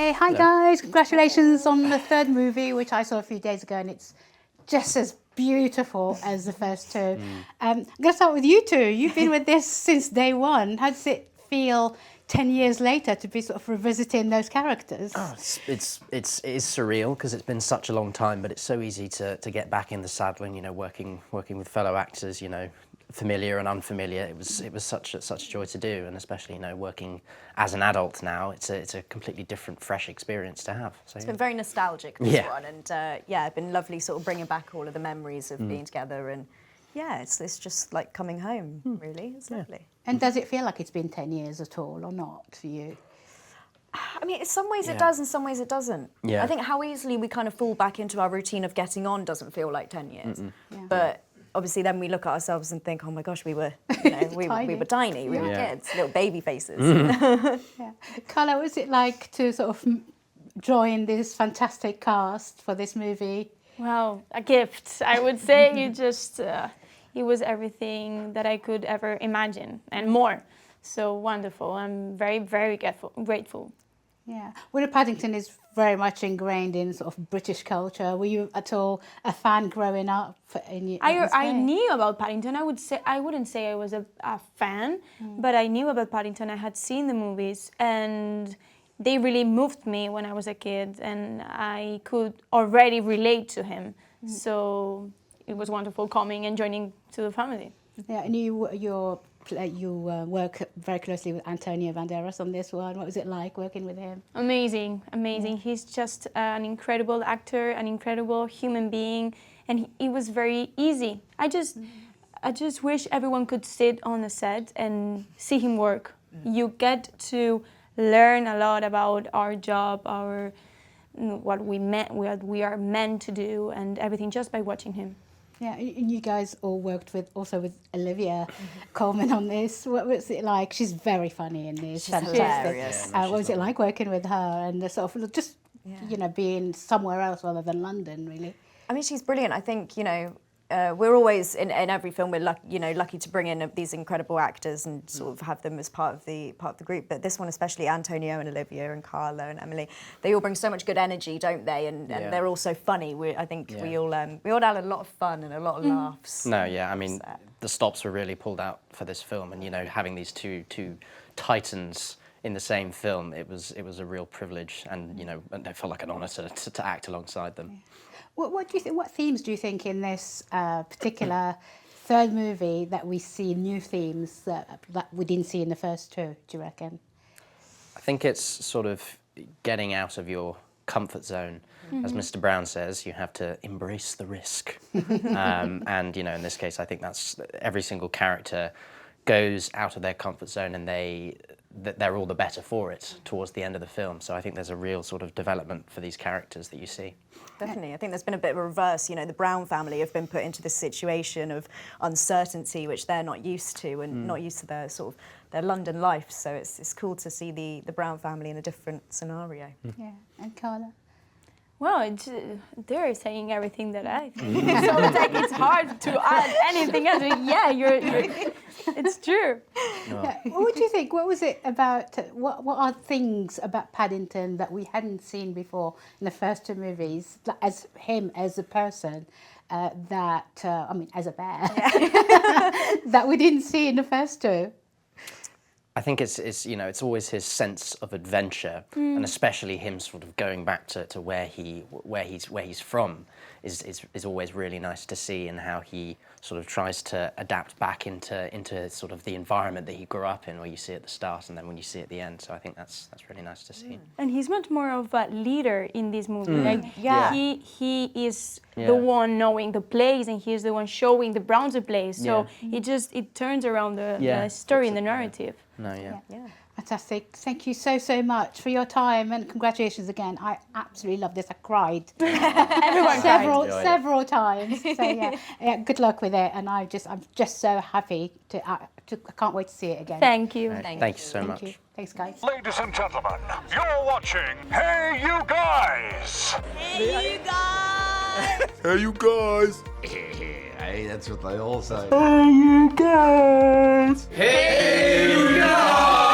Hey, hi guys, congratulations on the third movie, which I saw a few days ago, and it's just as beautiful as the first two. I'm going to start with you two. You've been with this since day one. How does it feel 10 years later to be sort of revisiting those characters? Oh, it is surreal because it's been such a long time, but it's so easy to get back in the saddle and, you know, working with fellow actors, you know, familiar and unfamiliar. It was such a joy to do, and especially, you know, working as an adult now, it's a completely different, fresh experience to have. So, it's been very nostalgic, this one, and it's been lovely sort of bringing back all of the memories of being together, and it's just like coming home, really. It's lovely. And does it feel like it's been 10 years at all, or not, for you? I mean, in some ways it does, in some ways it doesn't. Yeah. I think how easily we kind of fall back into our routine of getting on doesn't feel like 10 years. But obviously then we look at ourselves and think, oh my gosh, we were, you know, we were tiny, we were kids, little baby faces. Carla, what was it like to sort of join this fantastic cast for this movie? Well, a gift, I would say. It was everything that I could ever imagine and more. So wonderful. I'm very, very grateful. Yeah. Well, Paddington is very much ingrained in sort of British culture. Were you at all a fan growing up? I knew about Paddington. I wouldn't say I was a fan, but I knew about Paddington. I had seen the movies, and they really moved me when I was a kid, and I could already relate to him. So it was wonderful coming and joining to the family. Yeah, and you work very closely with Antonio Banderas on this one. What was it like working with him? Amazing, amazing. Yeah. He's just an incredible actor, an incredible human being, and it was very easy. I just wish everyone could sit on the set and see him work. You get to learn a lot about our job, what we are meant to do, and everything just by watching him. Yeah, and you guys all worked with Olivia Colman on this. What was it like? She's very funny in this. She's hilarious. What was it like working with her and the sort of just you know, being somewhere else rather than London, really? I mean, she's brilliant. I think, you know, we're always in every film we're lucky to bring in these incredible actors and sort of have them as part of the group. But this one, especially Antonio and Olivia and Carla and Emily, they all bring so much good energy, don't they? And they're all so funny. I think we all had a lot of fun and a lot of laughs. No, I mean, the stops were really pulled out for this film, and, you know, having these two titans in the same film, it was a real privilege, and, you know, it felt like an honour to act alongside them. Yeah. What do you think? What themes do you think in this particular third movie that we see new themes that we didn't see in the first two? Do you reckon? I think it's sort of getting out of your comfort zone. As Mr. Brown says, you have to embrace the risk. And, you know, in this case, I think that's every single character goes out of their comfort zone, and they're all the better for it towards the end of the film. So I think there's a real sort of development for these characters that you see. Definitely. I think there's been a bit of a reverse. You know, the Brown family have been put into this situation of uncertainty, which they're not used to, and not used to their sort of their London life. So it's cool to see the Brown family in a different scenario. Yeah. And Carla? Well, they're saying everything that I think. So it's hard to add anything else. It's true. No. Yeah. What do you think? What was it about? What are things about Paddington that we hadn't seen before in the first two movies? As him as a person, I mean, as a bear, that we didn't see in the first two. I think it's you know, it's always his sense of adventure, and especially him sort of going back to where he's from is always really nice to see, and how he sort of tries to adapt back into sort of the environment that he grew up in, where you see at the start and then when you see at the end. So I think that's really nice to see. And he's much more of a leader in this movie. Like he is the one knowing the place, and he's the one showing the Browns the place. So it turns around the story and the narrative. No, Fantastic. Thank you so much for your time, and congratulations again. I absolutely love this. I cried. Everyone several times. So yeah, good luck with it. And I'm just so happy I can't wait to see it again. Thank you. Thank you so much. You. Thanks, guys. Ladies and gentlemen, you're watching Hey You Guys. Hey, you guys! Hey, you guys! Hey, that's what they all say. Hey, you guys! Hey, you guys!